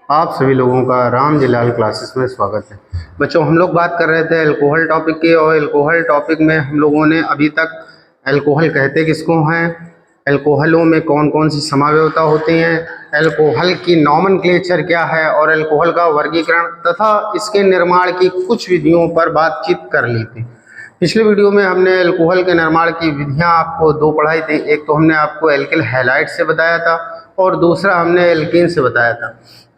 आप सभी लोगों का राम जी लाल क्लासेस में स्वागत है। बच्चों, हम लोग बात कर रहे थे अल्कोहल टॉपिक की, और अल्कोहल टॉपिक में हम लोगों ने अभी तक अल्कोहल कहते किसको हैं, अल्कोहलों में कौन कौन सी समावयवता होती हैं, अल्कोहल की नॉमेनक्लेचर क्या है, और अल्कोहल का वर्गीकरण तथा इसके निर्माण की कुछ विधियों पर बातचीत कर ली थी। पिछले वीडियो में हमने अल्कोहल के निर्माण की विधियां आपको दो पढ़ाई थी। एक तो हमने आपको एल्किल हैलाइड से बताया था और दूसरा हमने एल्कीन से बताया था।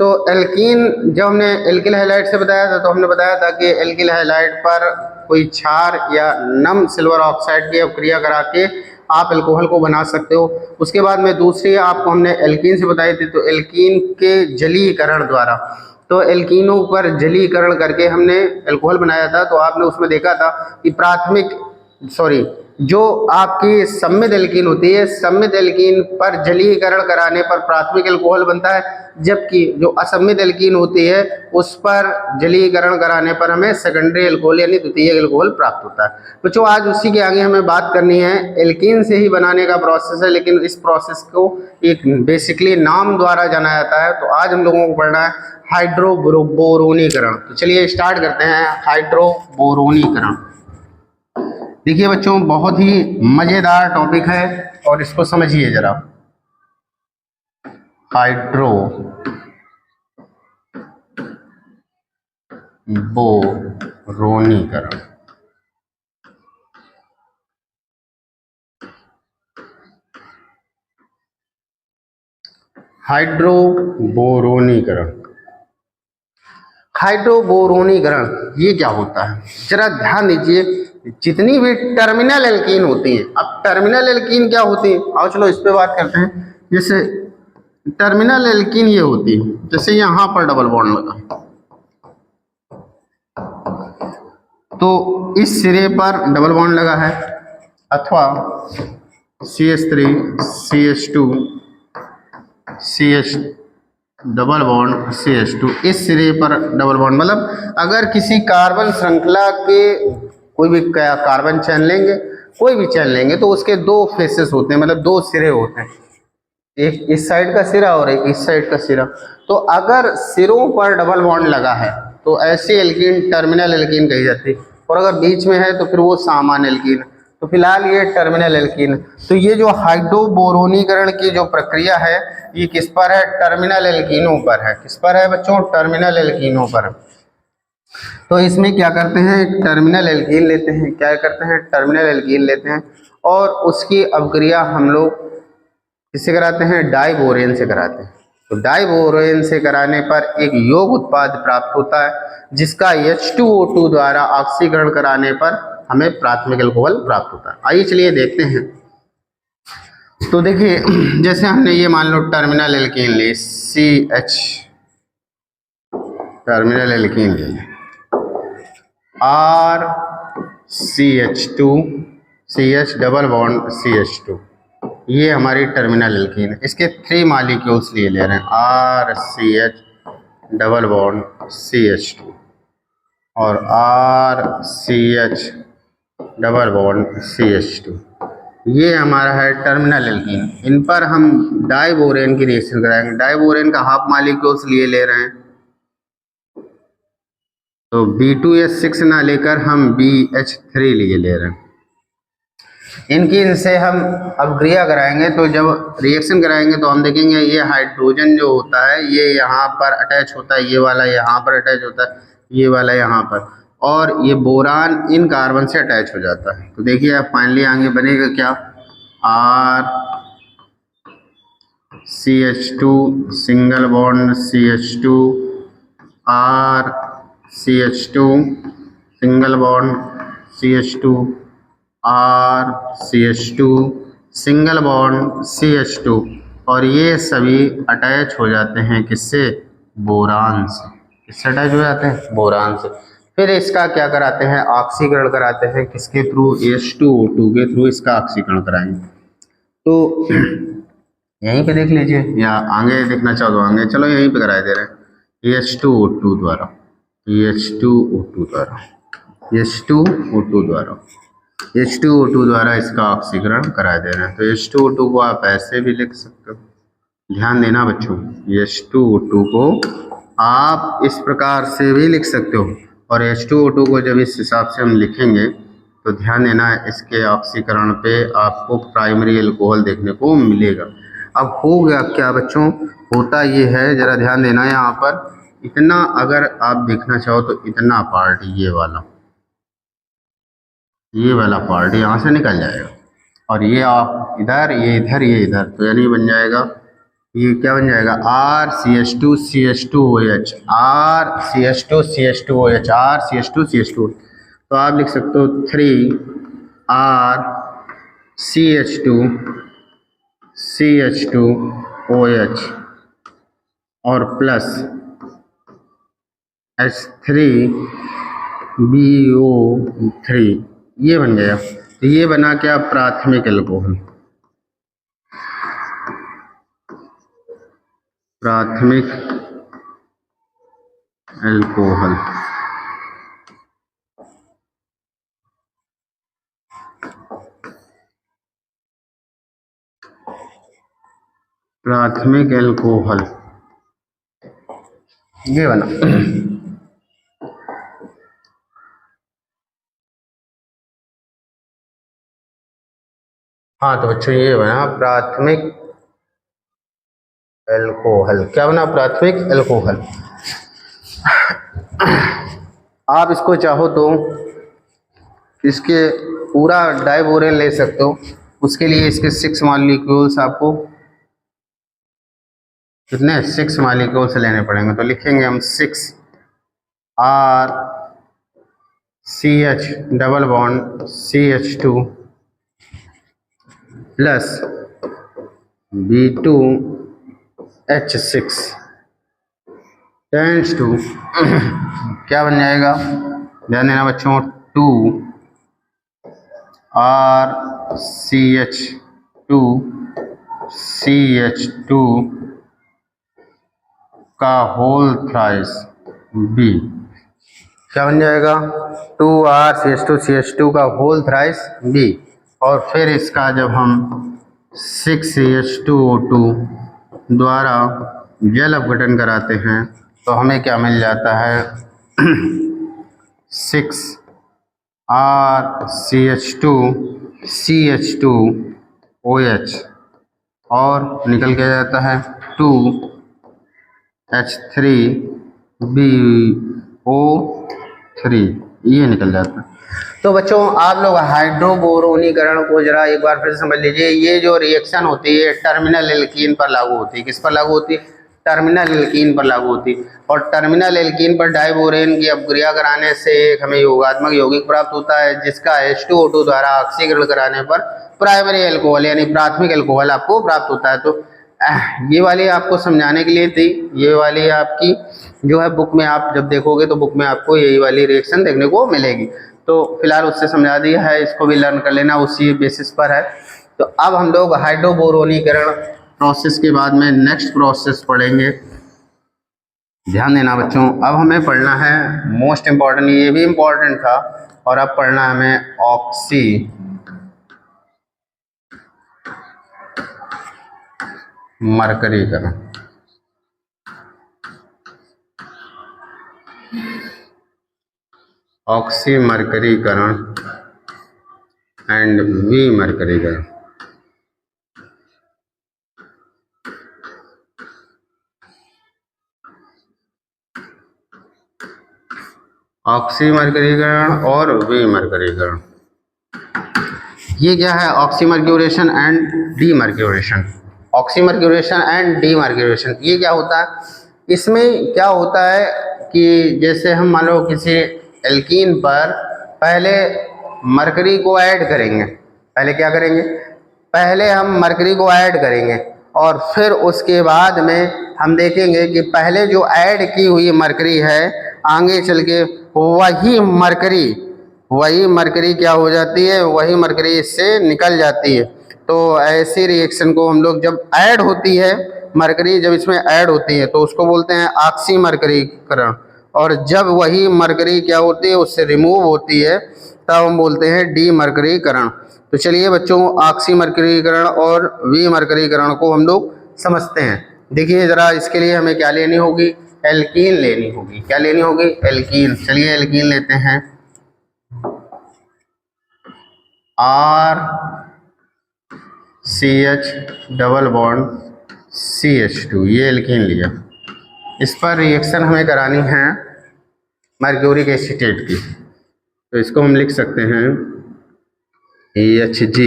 तो एल्कीन, जब हमने एल्किल हैलाइड से बताया था तो हमने बताया था कि एल्किल हैलाइड पर कोई क्षार या नम सिल्वर ऑक्साइड की अभिक्रिया करा के आप अल्कोहल को बना सकते हो। उसके बाद में दूसरी आपको हमने एल्कीन से बताई थी, तो एल्कीन के जलीकरण द्वारा, तो एल्कीनों पर जलीकरण करके हमने अल्कोहल बनाया था। तो आपने उसमें देखा था कि जो आपकी सम्मित एल्कीन होती है, सम्मित एल्कीन पर जलीकरण कराने पर प्राथमिक अल्कोहल बनता है, जबकि जो असम्मित एल्कीन होती है उस पर जलीकरण कराने पर हमें सेकेंडरी अल्कोहल यानी द्वितीय अल्कोहल प्राप्त होता है। बच्चों, आज उसी के आगे हमें बात करनी है। एल्कीन से ही बनाने का प्रोसेस है, लेकिन इस प्रोसेस को एक बेसिकली नाम द्वारा जाना जाता है। तो आज हम लोगों को पढ़ना है हाइड्रोबोरोनीकरण। तो चलिए स्टार्ट करते हैं हाइड्रोबोरोनीकरण। देखिए बच्चों, बहुत ही मजेदार टॉपिक है और इसको समझिए जरा। हाइड्रोबोरोनीकरण, हाइड्रोबोरोनीकरण, हाइड्रोबोरोनीकरण ये क्या होता है, जरा ध्यान दीजिए। जितनी भी टर्मिनल एल्कीन होती है, अब टर्मिनल एल्कीन क्या होती है, आओ चलो इस पे बात करते हैं। जैसे टर्मिनल एल्कीन ये होती है, जैसे यहाँ पर डबल बॉन्ड लगा तो इस सिरे पर डबल बॉन्ड लगा है, अथवा CH3 CH2 CH double bond CH2, इस सिरे पर डबल बॉन्ड। मतलब अगर किसी कार्बन श्रृंखला के कोई भी कार्बन चैन लेंगे, कोई भी चैन लेंगे, तो उसके दो फेसेस होते हैं, मतलब दो सिरे होते हैं, एक इस साइड का सिरा और एक इस साइड का सिरा। तो अगर सिरों पर डबल बॉन्ड लगा है तो ऐसी एल्कीन टर्मिनल एल्कीन कही जाती है, और अगर बीच में है तो फिर वो सामान्य एल्कीन है। तो फिलहाल ये टर्मिनल एल्कीन है। तो ये जो हाइड्रोबोरोनीकरण की जो प्रक्रिया है ये किस पर है, टर्मिनल एल्कीनों पर है। किस पर है बच्चों, टर्मिनल एल्कीनों पर। तो इसमें क्या करते हैं, टर्मिनल एल्कीन लेते हैं, क्या करते हैं, टर्मिनल एल्कीन लेते हैं, और उसकी अभिक्रिया हम लोग किससे कराते हैं, डाइबोरेन से कराते हैं। तो डाइबोरेन से कराने पर एक यौग उत्पाद प्राप्त होता है, जिसका H2O2 द्वारा ऑक्सीकरण कराने पर हमें प्राथमिक अल्कोहल प्राप्त होता है। आइए चलिए देखते हैं। तो देखिए, जैसे हमने ये मान लो टर्मिनल एल्कीन ले, CH टर्मिनल एल्कीन ले, R CH2 CH double bond CH2, ये हमारी टर्मिनल एल्कीन है। इसके 3 मॉलिक्यूल्स लिए ले रहे हैं, RCH डबल बॉन्ड CH2 और RCH डबल बॉन्ड CH2, ये हमारा है टर्मिनल एल्कीन। इन पर हम डाइबोरेन की रिएक्शन कराएंगे। डाइबोरेन का हाफ मॉलिक्यूल्स लिए ले रहे हैं, तो B2H6 ना लेकर हम BH3 लिए ले रहे हैं। इनसे हम अभिक्रिया कराएंगे, तो जब रिएक्शन कराएंगे तो हम देखेंगे ये हाइड्रोजन जो होता है ये यहाँ पर अटैच होता है, ये वाला यहाँ पर अटैच होता है, ये वाला यहाँ पर, और ये बोरान इन कार्बन से अटैच हो जाता है। तो देखिए अब फाइनली आगे बनेगा क्या, RCH2 single bond CH2, RCH2 single bond CH2, RCH2 single bond CH2, और ये सभी अटैच हो जाते हैं किससे, बोरान से। किससे अटैच हो जाते हैं, बोरान से। फिर इसका क्या कराते हैं, ऑक्सीकरण कराते हैं, किसके थ्रू, H2O2 के थ्रू इसका ऑक्सीकरण कराएंगे। तो यहीं पे देख लीजिए, या आगे देखना चाहो तो आगे, चलो यहीं पे कराए दे रहे हैं, H2O2 द्वारा, H2O2 द्वारा, H2O2 द्वारा, H2O2 द्वारा इसका ऑक्सीकरण करा दे रहे हैं। तो H2O2 को आप ऐसे भी लिख सकते हो, ध्यान देना बच्चों, H2O2 को आप इस प्रकार से भी लिख सकते हो। और H2O2 को जब इस हिसाब से हम लिखेंगे तो ध्यान देना इसके ऑक्सीकरण पे आपको प्राइमरी अल्कोहल देखने को मिलेगा। अब हो गया क्या बच्चों, होता ये है, जरा ध्यान देना यहाँ पर, इतना अगर आप देखना चाहो तो इतना पार्ट ये वाला पार्ट यहाँ से निकल जाएगा और ये आप इधर, ये इधर, ये इधर, तो यानी बन जाएगा, ये क्या बन जाएगा, RCH2CH2OH, RCH2CH2OH, RCH2CH2। तो आप लिख सकते हो 3RCH2CH2OH और प्लस H3BO3, ये बन गया। तो ये बना क्या, प्राथमिक अल्कोहल, प्राथमिक अल्कोहल। प्राथमिक अल्कोहल ये बना। हाँ तो बच्चों ये बना प्राथमिक अल्कोहल। क्या बना, प्राथमिक अल्कोहल। आप इसको चाहो तो इसके पूरा डाइबोरेन ले सकते हो, उसके लिए इसके 6 मॉलिक्यूल्स आपको कितने, 6 मॉलिक्यूल्स लेने पड़ेंगे। तो लिखेंगे हम 6RCH double bond CH2 plus B2H6 टेंस टू क्या बन जाएगा, ध्यान देना बच्चों, 2RCH2CH2 का होल थ्राइस B, क्या बन जाएगा, 2RCH2CH2 का होल थ्राइस B। और फिर इसका जब हम 6CH2O2 द्वारा जल अपघटन कराते हैं तो हमें क्या मिल जाता है, 6RCH2CH2OH और निकल के जाता है 2H3BO3, ये निकल जाता है। तो बच्चों आप लोग हाइड्रोबोरोनीकरण को जरा एक बार फिर समझ लीजिए। ये जो रिएक्शन होती है टर्मिनल एल्कीन पर लागू होती है। किस पर लागू होती है, टर्मिनल एल्कीन पर लागू होती है। और टर्मिनल एल्कीन पर डाइबोरेन की अपक्रिया कराने से एक हमें योगात्मक यौगिक प्राप्त होता है, जिसका H2O2 द्वारा ऑक्सीकरण कराने पर प्राइमरी अल्कोहल यानी प्राथमिक अल्कोहल आपको प्राप्त होता है। तो ये वाली आपको समझाने के लिए थी। ये वाली आपकी जो है बुक में आप जब देखोगे तो बुक में आपको यही वाली रिएक्शन देखने को मिलेगी। तो फिलहाल उससे समझा दिया है, इसको भी लर्न कर लेना, उसी बेसिस पर है। तो अब हम लोग हाइड्रोबोरोनीकरण प्रोसेस के बाद में नेक्स्ट प्रोसेस पढ़ेंगे। ध्यान देना बच्चों, अब हमें पढ़ना है मोस्ट इम्पॉर्टेंट, ये भी इम्पॉर्टेंट था, और अब पढ़ना है हमें ऑक्सीमरकरीकरण। ऑक्सीमरकरीकरण एंड विमरकरीकरण। ऑक्सीमरकरीकरण और विमरकरीकरण, ये क्या है, oxymercuration and demercuration. Oxymercuration and demercuration ये क्या होता है, इसमें क्या होता है कि जैसे हम मान लो किसी एल्कीन पर पहले मरकरी को ऐड करेंगे, पहले क्या करेंगे, पहले हम मरकरी को ऐड करेंगे और फिर उसके बाद में हम देखेंगे कि पहले जो ऐड की हुई मरकरी है आगे चल के वही मरकरी क्या हो जाती है, वही मरकरी इससे निकल जाती है। तो ऐसी रिएक्शन को हम लोग जब ऐड होती है मरकरी, जब इसमें ऐड होती है तो उसको बोलते हैं ऑक्सीमरकरीकरण, और जब वही मरकरी क्या होती है उससे रिमूव होती है तब हम बोलते हैं डीमरकरीकरण। तो चलिए बच्चों ऑक्सीमरकरीकरण और विमरकरीकरण को हम लोग समझते हैं। देखिए ज़रा इसके लिए हमें क्या लेनी होगी, एल्कीन लेनी होगी। क्या लेनी होगी? एल्कीन। चलिए एल्कीन लेते हैं। RCH डबल बॉन्ड CH2, ये एल्कीन लिया। इस पर रिएक्शन हमें करानी है मर्क्यूरिक एसीटेट की, तो इसको हम लिख सकते हैं HG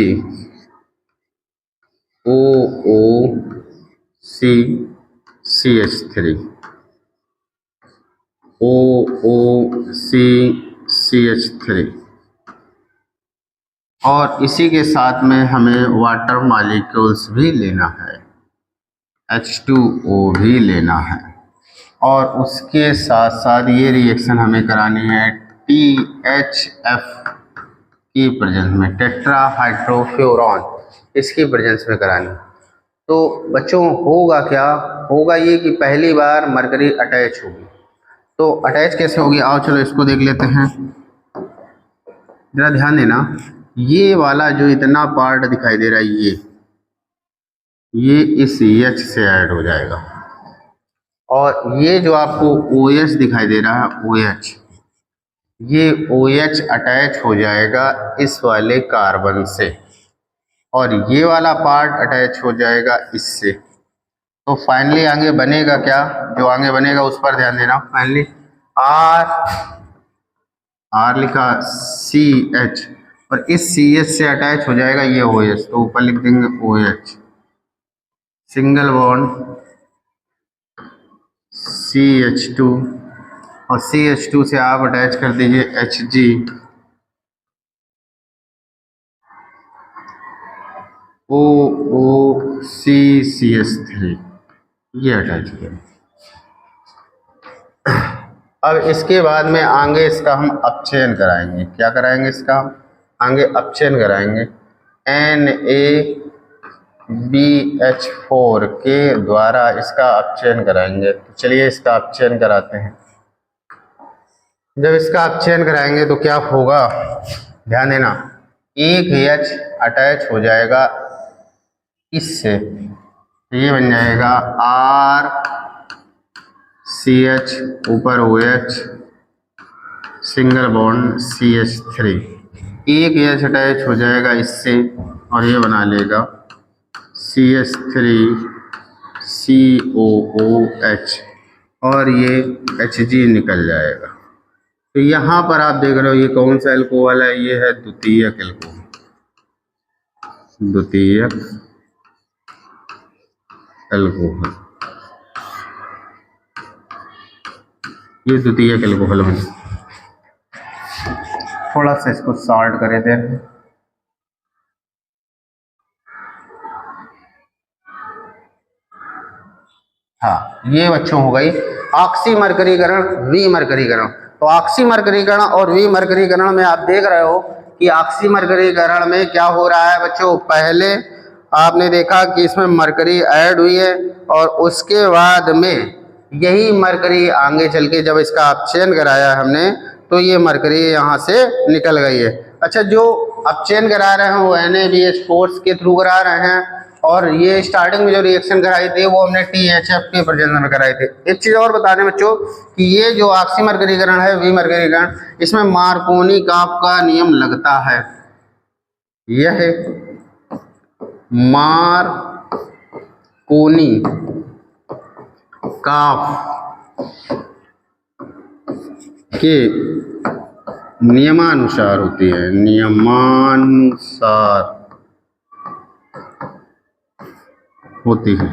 OOC CH3 OOC CH3, और इसी के साथ में हमें वाटर मॉलिक्यूल्स भी लेना है, H2O भी लेना है, और उसके साथ साथ ये रिएक्शन हमें करानी है THF की प्रेजेंस में, टेट्राहाइड्रोफ्यूरॉन, इसकी प्रेजेंस में करानी। तो बच्चों होगा क्या? होगा ये कि पहली बार मरकरी अटैच होगी। तो अटैच कैसे होगी? आओ चलो इसको देख लेते हैं। जरा ध्यान देना, ये वाला जो इतना पार्ट दिखाई दे रहा है, ये इस H से ऐड हो जाएगा, और ये जो आपको OH दिखाई दे रहा है OH, ये OH अटैच हो जाएगा इस वाले कार्बन से, और ये वाला पार्ट अटैच हो जाएगा इससे। तो फाइनली आगे बनेगा क्या? जो आगे बनेगा उस पर ध्यान देना। फाइनली R लिखा CH, और इस CH से अटैच हो जाएगा ये OH, तो ऊपर लिख देंगे OH, सिंगल बॉन्ड CH2, और CH2 से आप अटैच कर दीजिए HG OOC CH3, ये अटैच किया। अब इसके बाद में आगे इसका हम अपचयन कराएंगे। क्या कराएंगे? इसका हम आगे अपचयन कराएंगे NaBH4 के द्वारा इसका अपचयन कराएंगे। तो चलिए इसका अपचयन कराते हैं। जब इसका अपचयन कराएंगे तो क्या होगा? ध्यान देना, एक H अटैच हो जाएगा इससे, तो ये बन जाएगा RCH ऊपर OH सिंगल बॉन्ड CH3, एक H अटैच हो जाएगा इससे, और ये बना लेगा CH3 COOH, और ये HG निकल जाएगा। तो यहाँ पर आप देख रहे हो ये कौन सा एल्कोहल है? ये है द्वितीयक एल्कोहल, द्वितीयक एल्कोहल, ये द्वितीयक एल्कोहल में। थोड़ा सा इसको सॉर्ट कर देते हैं। हाँ, ये बच्चों हो गई ऑक्सीमर्करीकरण, विमर्करीकरण। तो ऑक्सीमर्करीकरण और विमर्करीकरण में आप देख रहे हो कि ऑक्सीमर्करीकरण में क्या हो रहा है बच्चों? पहले आपने देखा कि इसमें मरकरी ऐड हुई है, और उसके बाद में यही मरकरी आगे चल के जब इसका अपचयन कराया हमने, तो ये मरकरी यहाँ से निकल गई है। अच्छा, जो अपचयन करा रहे हैं वो NaBH4 के थ्रू करा रहे हैं, और ये स्टार्टिंग में जो रिएक्शन कराई थी वो हमने THF के प्रेजेंस में कराई थी। एक चीज और बता दें बच्चों कि ये जो ऑक्सीमर्करीकरण है, विमर्करीकरण, इसमें मार्कोनी काफ का नियम लगता है। यह है मार्कोनी काफ के नियमानुसार होती है, नियमानुसार होती है,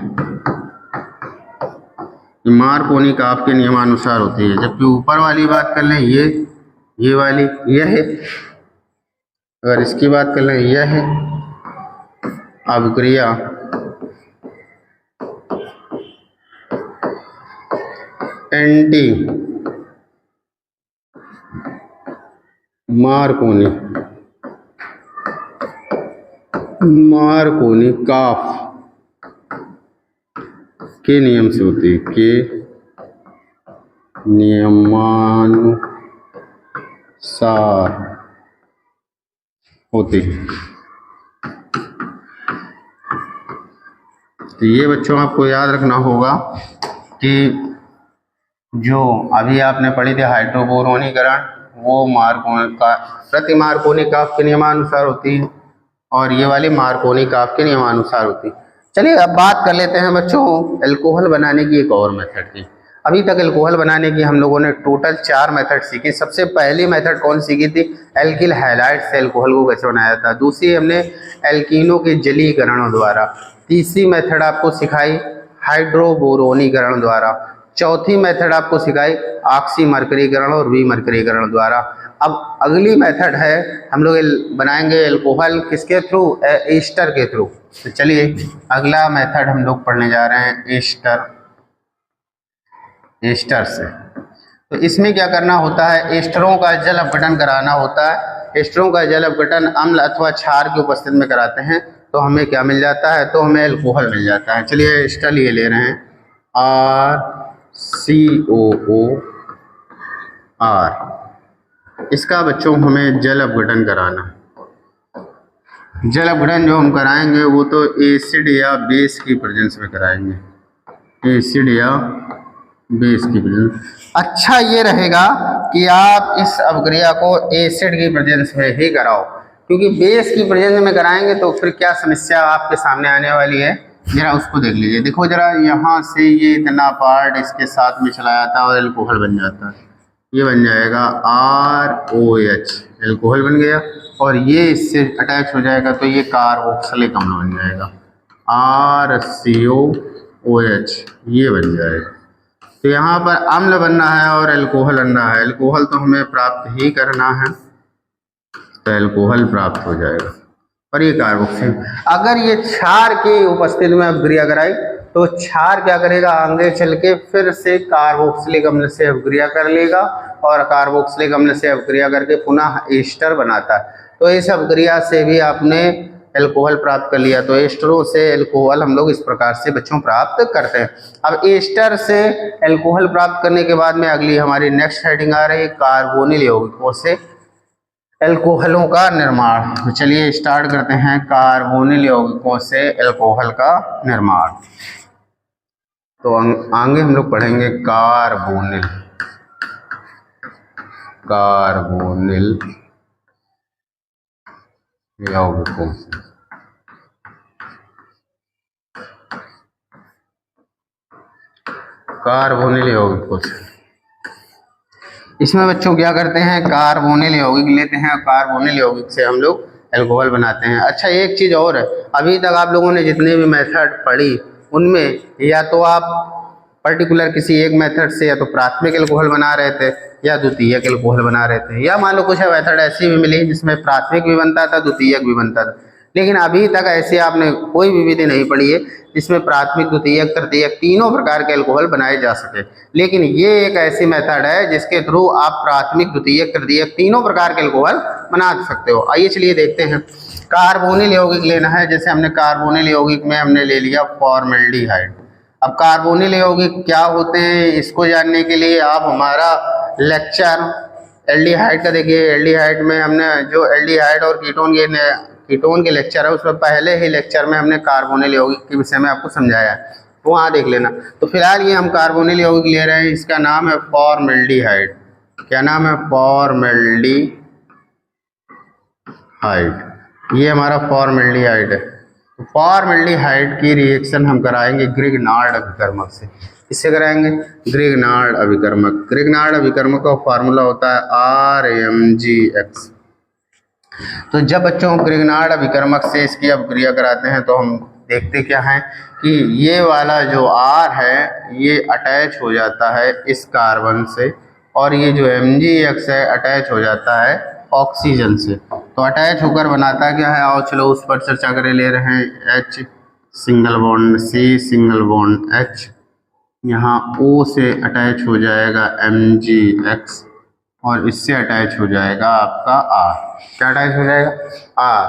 मार्कोनी काफ के नियमानुसार होती है। जबकि ऊपर वाली बात कर लें, ये वाली यह है, अगर इसकी बात कर लें यह है अभिक्रिया एंटी मार्कोनी काफ के नियम से होती है, के नियमानुसार होती है। तो ये बच्चों आपको याद रखना होगा कि जो अभी आपने पढ़ी थी हाइड्रोबोरोनीकरण, वो प्रति मार्कोनी-काफ के नियमानुसार होती है और ये वाली मार्कोनी-काफ के नियमानुसार होती है। चलिए अब बात कर लेते हैं बच्चों अल्कोहल बनाने की एक और मेथड की। अभी तक अल्कोहल बनाने की हम लोगों ने टोटल 4 मेथड सीखी। सबसे पहली मेथड कौन सीखी थी? एल्किल हैलाइड से अल्कोहल को कैसे बनाया था। दूसरी हमने एल्कीनों के जलीकरण द्वारा। तीसरी मेथड आपको सिखाई हाइड्रोबोरोनीकरण द्वारा। चौथी मेथड आपको सिखाई ऑक्सीमर्करीकरण और विमर्करीकरण द्वारा। अब अगली मेथड है हम लोग बनाएंगे अल्कोहल किसके थ्रू? एस्टर के थ्रू। तो चलिए अगला मेथड हम लोग पढ़ने जा रहे हैं एस्टर से। तो इसमें क्या करना होता है? एस्टरों का जल अपघटन कराना होता है। एस्टरों का जल अपघटन अम्ल अथवा क्षार की उपस्थिति में कराते हैं तो हमें क्या मिल जाता है? तो हमें अल्कोहल मिल जाता है। चलिए एस्टर ये ले रहे हैं RCOOR। इसका बच्चों हमें जल अपघटन कराना है। जल अपघटन जो हम कराएंगे वो तो एसिड या बेस की प्रेजेंस में कराएंगे। एसिड या बेस की प्रेजेंस। अच्छा ये रहेगा कि आप इस अपक्रिया को एसिड की प्रेजेंस में ही कराओ, क्योंकि बेस की प्रेजेंस में कराएंगे तो फिर क्या समस्या आपके सामने आने वाली है, जरा उसको देख लीजिए। देखो जरा, यहाँ से ये इतना पार्ट इसके साथ में चला जाता है और अल्कोहल बन जाता है। ये बन जाएगा ROH, अल्कोहल बन गया। और ये इससे अटैच हो जाएगा तो ये कार्बोक्सिलिक अम्ल बन जाएगा, RCOOH, ये बन जाएगा। तो यहाँ पर अम्ल बनना है और अल्कोहल बनना है। अल्कोहल तो हमें प्राप्त ही करना है, तो अल्कोहल प्राप्त हो जाएगा। और ये कार्बोक्सिल, अगर ये क्षार की उपस्थिति में अपक्रिया कराई तो क्षार क्या करेगा? आगे चल के फिर से कार्बोक्सिलिक अम्ल से अपक्रिया कर लेगा और कार्बोक्सिलिक अम्ल से अपक्रिया करके पुनः एस्टर बनाता है। तो इस अपक्रिया से भी आपने अल्कोहल प्राप्त कर लिया। तो एस्टरों से अल्कोहल हम लोग इस प्रकार से बच्चों प्राप्त करते हैं। अब एस्टर से अल्कोहल प्राप्त करने के बाद में अगली हमारी नेक्स्ट हेडिंग आ रही है कार्बोनिल यौगिकों से अल्कोहलों का निर्माण। तो चलिए स्टार्ट करते हैं कार्बोनिल यौगिकों से अल्कोहल का निर्माण। तो आगे हम लोग पढ़ेंगे कार्बोनिल यौगिकों से। कार्बोनिल यौगिकों से इसमें बच्चों क्या करते हैं? कार्बोनिल यौगिक लेते हैं और कार्बोनिल यौगिक से हम लोग अल्कोहल बनाते हैं। अच्छा एक चीज़ और है, अभी तक आप लोगों ने जितने भी मेथड पढ़ी उनमें या तो आप पर्टिकुलर किसी एक मेथड से या तो प्राथमिक अल्कोहल बना रहे थे या द्वितीयक अल्कोहल बना रहे थे, या मान लो कुछ मेथड ऐसी भी मिली जिसमें प्राथमिक भी बनता था द्वितीयक भी बनता था। लेकिन अभी तक ऐसे आपने कोई भी विधि नहीं पढ़ी है जिसमें प्राथमिक द्वितीयक तृतीयक तीनों प्रकार के अल्कोहल बनाए जा सके। लेकिन ये एक ऐसी मेथड है जिसके थ्रू आप प्राथमिक द्वितीयक तृतीयक तीनों प्रकार के अल्कोहल बना सकते हो। आइए चलिए देखते हैं। कार्बोनिल यौगिक लेना है। जैसे हमने कार्बोनिल यौगिक में हमने ले लिया फॉर्मल्डिहाइड। अब कार्बोनिल यौगिक क्या होते हैं इसको जानने के लिए आप हमारा लेक्चर एल्डिहाइड का देखिए। एल्डिहाइड में हमने जो एल्डिहाइड और कीटोन के लेक्चर है उसमें पहले ही लेक्चर में हमने कार्बोनिल यौगिक के विषय में आपको समझाया है, तो वहाँ देख लेना। तो फिलहाल ये हम कार्बोनिल यौगिक ले रहे हैं, इसका नाम है फॉर्मल्डिहाइड। क्या नाम है? फॉर्मल्डिहाइड। ये हमारा फॉर्मल्डिहाइड है। तो फॉर्मल्डिहाइड की रिएक्शन हम कराएंगे ग्रिग्नार्ड अभिकर्मक से। इससे कराएंगे ग्रिग्नार्ड अभिकर्मक। ग्रिग्नार्ड अभिकर्मक का फार्मूला होता है RMgX। तो जब बच्चों ग्रिग्नार्ड अभिकर्मक से इसकी अपक्रिया कराते हैं तो हम देखते क्या हैं कि ये वाला जो R है ये अटैच हो जाता है इस कार्बन से, और ये जो MgX है अटैच हो जाता है ऑक्सीजन से। तो अटैच होकर बनाता क्या है? आओ चलो उस पर चर्चा करें। ले रहे हैं H single bond C single bond H, यहाँ O से अटैच हो जाएगा MgX और इससे अटैच हो जाएगा आपका R। क्या अटैच हो जाएगा? R।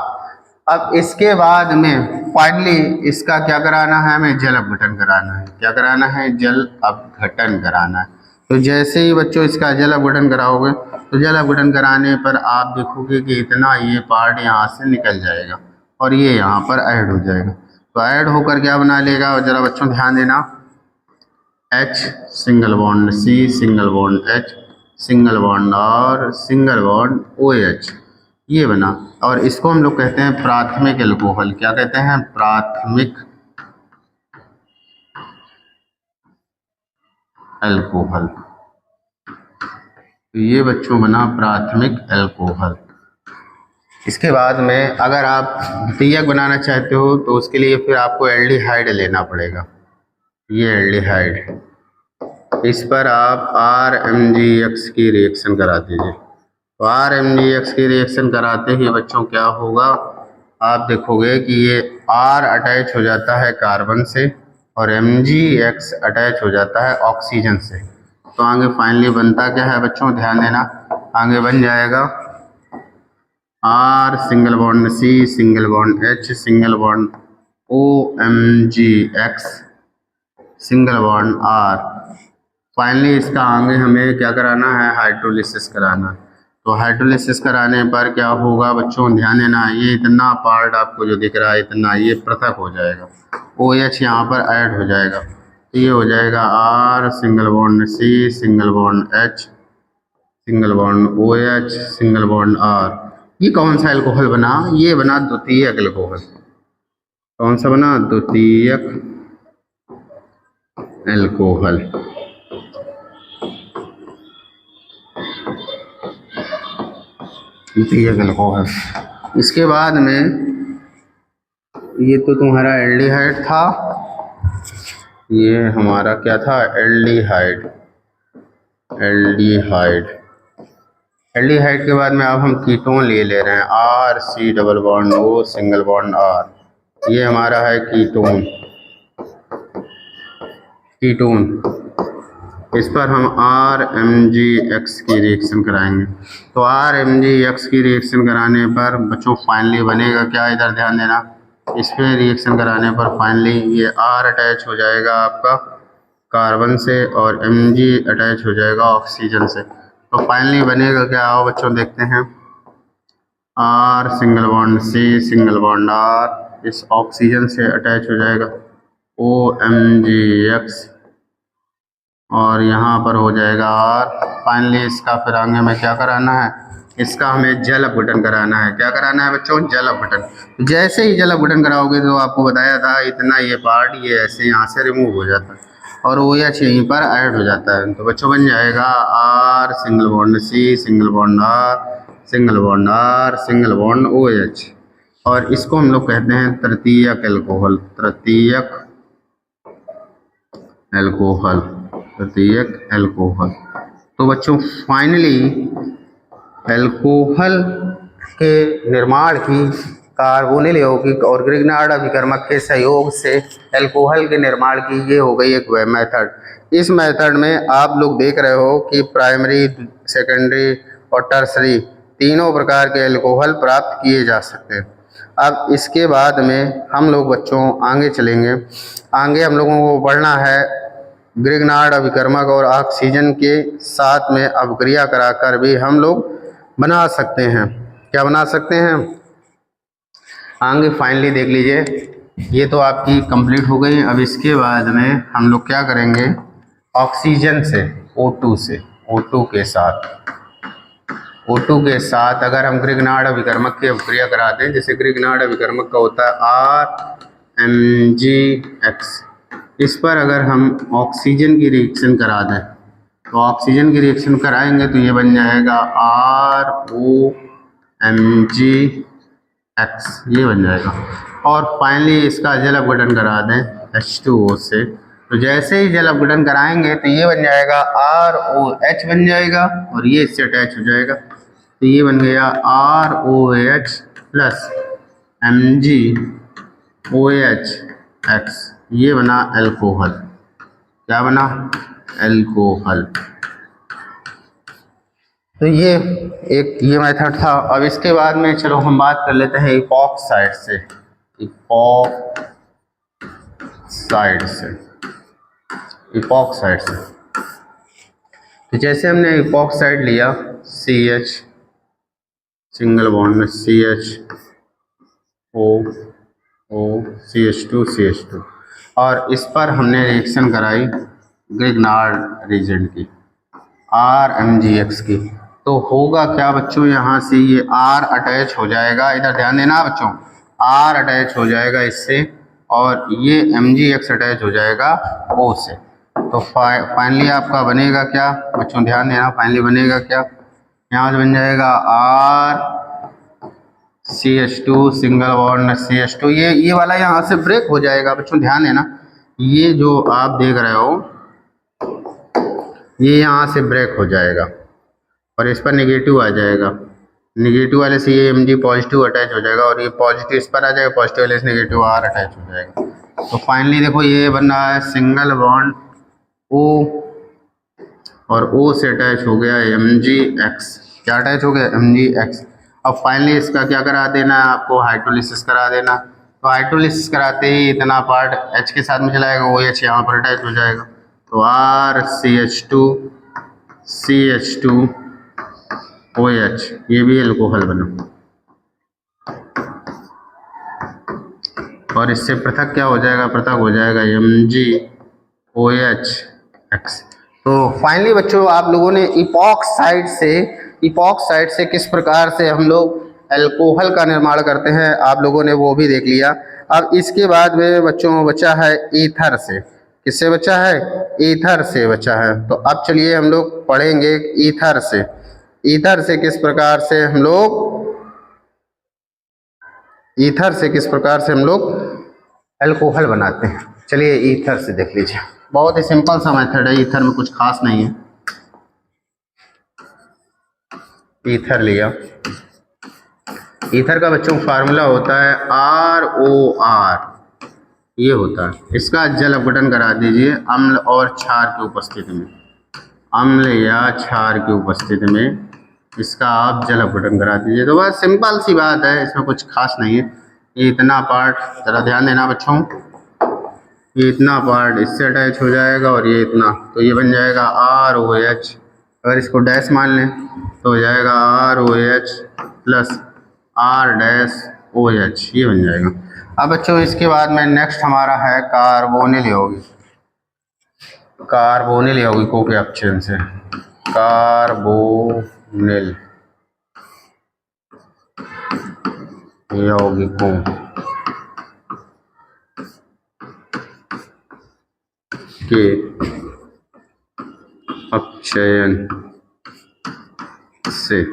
अब इसके बाद में फाइनली इसका क्या कराना है? हमें जल अपघटन कराना है। क्या कराना है? जल अपघटन कराना है। तो जैसे ही बच्चों इसका जल अपघटन कराओगे तो जल अपघटन कराने पर आप देखोगे कि इतना ये पार्ट यहाँ से निकल जाएगा और ये यहाँ पर ऐड हो जाएगा। तो ऐड होकर क्या बना लेगा? और जरा बच्चों ध्यान देना, H single bond C single bond H single bond R single bond OH, ये बना। और इसको हम लोग कहते हैं प्राथमिक एल्कोहल। क्या कहते हैं? प्राथमिक एल्कोहल। तो ये बच्चों बना प्राथमिक एल्कोहल। इसके बाद में अगर आप द्वितीयक बनाना चाहते हो तो उसके लिए फिर आपको एल्डिहाइड लेना पड़ेगा। ये एल्डिहाइड, इस पर आप RMgX की रिएक्शन करा दीजिए। तो RMgX की रिएक्शन कराते ही बच्चों क्या होगा, आप देखोगे कि ये R अटैच हो जाता है कार्बन से और MgX अटैच हो जाता है ऑक्सीजन से। तो आगे फाइनली बनता क्या है बच्चों, ध्यान देना। आगे बन जाएगा R single bond C single bond H single bond OMgX single bond R। Finally इसका आगे हमें क्या कराना है, हाइड्रोलिसिस कराना है। तो हाइड्रोलिसिस कराने पर क्या होगा बच्चों, ध्यान देना। ये इतना पार्ट आपको जो दिख रहा है इतना, ये पृथक हो जाएगा। OH यहाँ पर ऐड हो जाएगा। तो ये हो जाएगा R single bond C single bond H single bond OH single bond R। ये कौन सा एल्कोहल बना? ये बना द्वितीयक एल्कोहल। कौन सा बना? द्वितीयक एल्कोहल। द्वितीयक एल्कोहल। इसके बाद में ये तो तुम्हारा एल्डिहाइड था, ये हमारा क्या था, एल्डिहाइड। एल्डिहाइड, एल्डिहाइड के बाद में अब हम कीटोन ले रहे हैं। RC double bond O single bond R। ये हमारा है कीटोन। कीटोन, इस पर हम RMgX की रिएक्शन कराएंगे। तो RMgX की रिएक्शन कराने पर बच्चों फाइनली बनेगा क्या, इधर ध्यान देना। इस पर रिएक्शन कराने पर फाइनली ये R अटैच हो जाएगा आपका कार्बन से और Mg अटैच हो जाएगा ऑक्सीजन से। तो फाइनली बनेगा क्या, आओ बच्चों देखते हैं। R single bond C single bond R, इस ऑक्सीजन से अटैच हो जाएगा OMgX और यहाँ पर हो जाएगा R। फाइनली इसका फिर आगे में क्या कराना है, इसका हमें जल अपघटन कराना है। क्या कराना है बच्चों? जल अपघटन। जैसे ही जल अपघटन कराओगे तो आपको बताया था इतना, ये पार्ट ये ऐसे यहाँ से रिमूव हो जाता है और OH यहीं पर ऐड हो जाता है। तो बच्चों बन जाएगा R single bond C single bond R single bond R single bond OH। और इसको हम लोग कहते हैं तृतीयक एल्कोहल। तृतीयक एल्कोहल, तृतीयक एल्कोहल। तो बच्चों फाइनली एल्कोहल के निर्माण की कार्बोनिल यौगिक और ग्रिग्नार्ड अभिकर्मक के सहयोग से एल्कोहल के निर्माण की ये हो गई एक मेथड। इस मेथड में आप लोग देख रहे हो कि प्राइमरी, सेकेंडरी और टर्सरी तीनों प्रकार के एल्कोहल प्राप्त किए जा सकते हैं। अब इसके बाद में हम लोग बच्चों आगे चलेंगे। आगे हम लोगों को पढ़ना है ग्रिग्नार्ड अभिकर्मक और ऑक्सीजन के साथ में अपक्रिया कराकर भी हम लोग बना सकते हैं। क्या बना सकते हैं? आगे फाइनली देख लीजिए, ये तो आपकी कंप्लीट हो गई। अब इसके बाद में हम लोग क्या करेंगे, ऑक्सीजन से O2 से, O2 के साथ, O2 के साथ अगर हम ग्रिग्नार्ड अभिकर्मक की अपक्रिया कराते हैं, जैसे ग्रिग्नार्ड अभिकर्मक का होता है RMgX, इस पर अगर हम ऑक्सीजन की रिएक्शन करा दें तो ऑक्सीजन की रिएक्शन कराएंगे तो ये बन जाएगा ROMgX, ये बन जाएगा। और फाइनली इसका जल अपघटन करा दें H2O से, तो जैसे ही जल अपघटन कराएंगे तो ये बन जाएगा ROH बन जाएगा और ये इससे अटैच हो जाएगा। तो ये बन गया ROH प्लस MgOH, ये बना एल्कोहल। क्या बना? एल्कोहल। तो ये एक ये मेथड था। अब इसके बाद में चलो हम बात कर लेते हैं इपॉक्साइड से। इपॉक्साइड से, इपॉक्साइड से। तो जैसे हमने इपॉक्साइड लिया, CH सिंगल बॉन्ड में CHO CH2 और इस पर हमने रिएक्शन कराई ग्रिग्नार्ड रीजेंट की, RMGX की। तो होगा क्या बच्चों, यहाँ से ये R अटैच हो जाएगा, इधर ध्यान देना बच्चों, R अटैच हो जाएगा इससे, और ये MGX अटैच हो जाएगा O से। तो फाइनली आपका बनेगा क्या बच्चों, ध्यान देना, फाइनली बनेगा क्या, यहाँ से बन जाएगा RCH2 सिंगल बॉन्ड CH2, ये वाला यहाँ से ब्रेक हो जाएगा बच्चों, ध्यान देना, ये जो आप देख रहे हो ये यहाँ से ब्रेक हो जाएगा और इस पर नेगेटिव आ जाएगा, नेगेटिव वाले से ये Mg पॉजिटिव अटैच हो जाएगा और ये पॉजिटिव इस पर आ जाएगा, पॉजिटिव वाले से नेगेटिव R अटैच हो जाएगा। तो फाइनली देखो ये बन रहा है सिंगल बॉन्ड O और O से अटैच हो गया MgX, क्या अटैच हो गया MgX। अब फाइनली इसका क्या करा देना है आपको, हाइड्रोलिसिस करा देना। तो हाइड्रोलिसिस कराते ही इतना पार्ट H के साथ में चला जाएगा, OH यहाँ पर अटैच हो जाएगा, तो RCH2 CH2 OH, ये भी एल्कोहल बना, और इससे पृथक क्या हो जाएगा, पृथक हो जाएगा MgOH। तो फाइनली बच्चों आप लोगों ने इपॉक्साइड से किस प्रकार से हम लोग अल्कोहल का निर्माण करते हैं आप लोगों ने वो भी देख लिया। अब इसके बाद में बच्चों बचा है ईथर से, किससे बचा है, ईथर से बचा है। तो अब चलिए हम लोग पढ़ेंगे ईथर से किस प्रकार से हम लोग अल्कोहल बनाते हैं। चलिए ईथर से देख लीजिए, बहुत ही सिंपल सा मेथड है, ईथर में कुछ खास नहीं है। ईथर लिया, ईथर का बच्चों फार्मूला होता है ROR, ये होता है, इसका जल अपघटन करा दीजिए अम्ल और क्षार की उपस्थिति में, अम्ल या क्षार की उपस्थिति में इसका आप जल अपघटन करा दीजिए। तो बस सिंपल सी बात है, इसमें कुछ खास नहीं है। ये इतना पार्ट जरा ध्यान देना बच्चों, ये इतना पार्ट इससे अटैच हो जाएगा और ये इतना, तो ये बन जाएगा ROH। अगर इसको डैश मान लें तो हो जाएगा ROH प्लस R-OH, ये बन जाएगा। अब बच्चों इसके बाद में नेक्स्ट हमारा है कार्बोनिल यौगिकों के ऑप्शन से, कार्बोनिल यौगिकों के अपचयन से।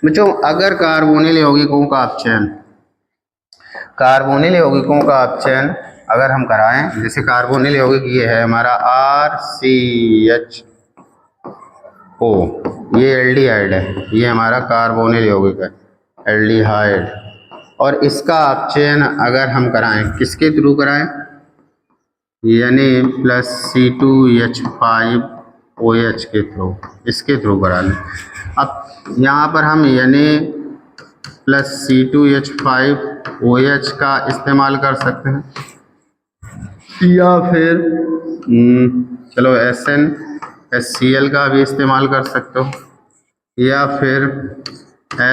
बच्चों अगर कार्बोनिल यौगिकों का अपचयन अगर हम कराएं, जैसे कार्बोनिल यौगिक ये है हमारा RCHO, ये एल्डिहाइड है, ये हमारा कार्बोनिल यौगिक है एल्डिहाइड, और इसका अपचयन अगर हम कराएं, किसके थ्रू कराएं, Na+C2H5OH के थ्रू, इसके थ्रू करा लें। अब यहाँ पर हम Na+C2H5OH का इस्तेमाल कर सकते हैं, या फिर चलो SnHCl का भी इस्तेमाल कर सकते हो, या फिर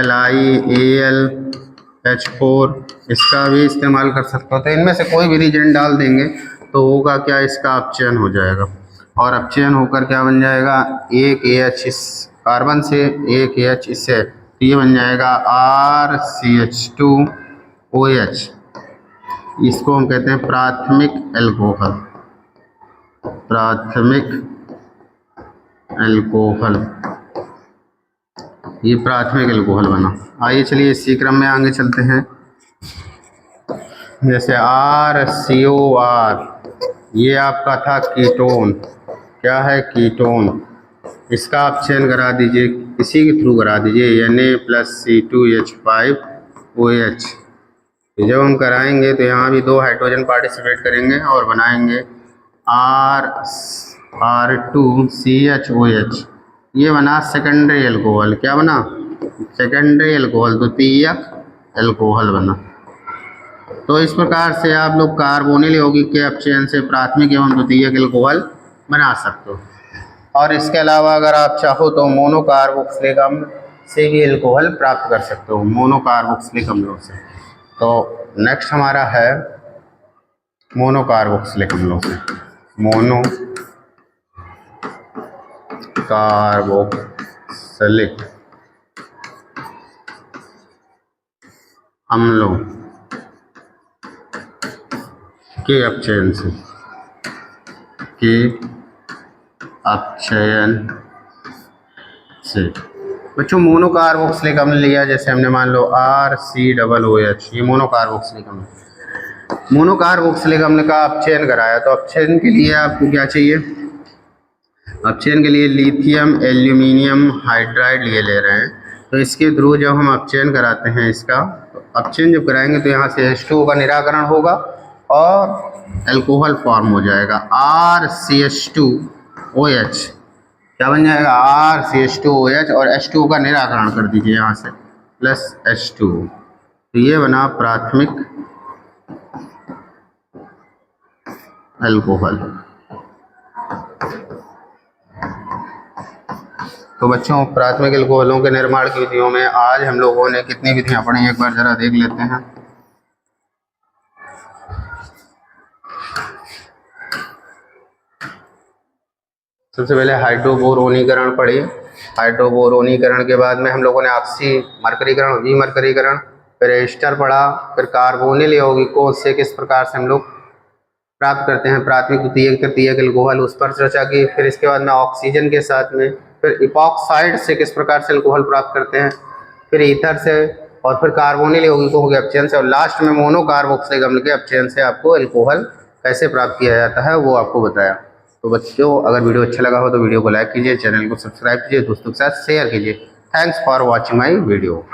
LiAlH4 इसका भी इस्तेमाल कर सकते हो। तो इनमें से कोई भी रिएजेंट डाल देंगे तो होगा क्या, इसका अपचयन हो जाएगा, और अपचयन होकर क्या बन जाएगा, एक AH इस कार्बन से, एक AH इससे, तो ये बन जाएगा RCH2OH। इसको हम कहते हैं प्राथमिक एल्कोहल, ये प्राथमिक एल्कोहल बना। आइए चलिए इसी क्रम में आगे चलते हैं। जैसे RCOR, ये आपका था कीटोन, क्या है कीटोन, इसका अपचयन करा दीजिए, इसी के थ्रू करा दीजिए Na+C2H5OH। जब हम कराएंगे तो यहाँ भी 2 हाइड्रोजन पार्टिसिपेट करेंगे और बनाएंगे R2CHOH, ये बना सेकेंडरी एल्कोहल, क्या बना, सेकेंडरी एल्कोहल, द्वितीयक एल्कोहल बना। तो इस प्रकार से आप लोग कार्बोनिल यौगिक के अपचयन से प्राथमिक एवं द्वितीयक एल्कोहल बना सकते हो। और इसके अलावा अगर आप चाहो तो मोनोकार्बोक्सिलिक अम्ल से भी एल्कोहल प्राप्त कर सकते हो, मोनोकार्बोक्सिलिक अम्लों से। तो नेक्स्ट हमारा है मोनोकार्बोक्सिलिक अम्लों से, मोनोकार्बोक्सिलिक कार्बोक्सिलिक अम्लों के अपचयन से बच्चों मोनोकार्बोक्सिलिक अम्ल लिया, जैसे हमने मान लो RCOOH, ये मोनोकार्बोक्सिलिक अम्ल। मोनोकार्बोक्सिलिक अम्ल का अपचयन कराया, तो अपचयन के लिए आपको क्या चाहिए? अपचयन के लिए लिथियम एल्यूमिनियम हाइड्राइड लिए ले रहे हैं। तो इसके थ्रू जब हम अपचयन कराते हैं इसका, तो अपचयन जब कराएंगे तो यहाँ से H2O का निराकरण होगा और एल्कोहल फॉर्म हो जाएगा RCH2OH। क्या बन जाएगा? RCH2OH और H2O का निराकरण कर दीजिए यहाँ से प्लस H2O। तो ये बना प्राथमिक एल्कोहल। तो बच्चों प्राथमिक एल्कोहलों के निर्माण की विधियों में आज हम लोगों ने कितनी विधियां पढ़ी, एक बार जरा देख लेते हैं। सबसे पहले हाइड्रोबोरोनीकरण पढ़ी। हाइड्रोबोरोनीकरण के बाद में हम लोगों ने ऑक्सी मरकरीकरण, विमरकरीकरण, फिर एस्टर पढ़ा, फिर कार्बोनिल यौगिकों से किस प्रकार से हम लोग प्राप्त करते हैं प्राथमिक द्वितीयक तृतीयक एल्कोहल, उस पर चर्चा की। फिर इसके बाद में ऑक्सीजन के साथ में फिर इपॉक्साइड से किस प्रकार से एल्कोहल प्राप्त करते हैं, फिर ईथर से, और फिर कार्बोनिल यौगिकों के अपचयन से, और लास्ट में मोनोकार्बोक्सिलिक अम्ल के अपचयन से आपको एल्कोहल कैसे प्राप्त किया जाता है वो आपको बताया। तो बच्चों अगर वीडियो अच्छा लगा हो तो वीडियो को लाइक कीजिए, चैनल को सब्सक्राइब कीजिए, दोस्तों के साथ शेयर कीजिए। Thanks for watching my video.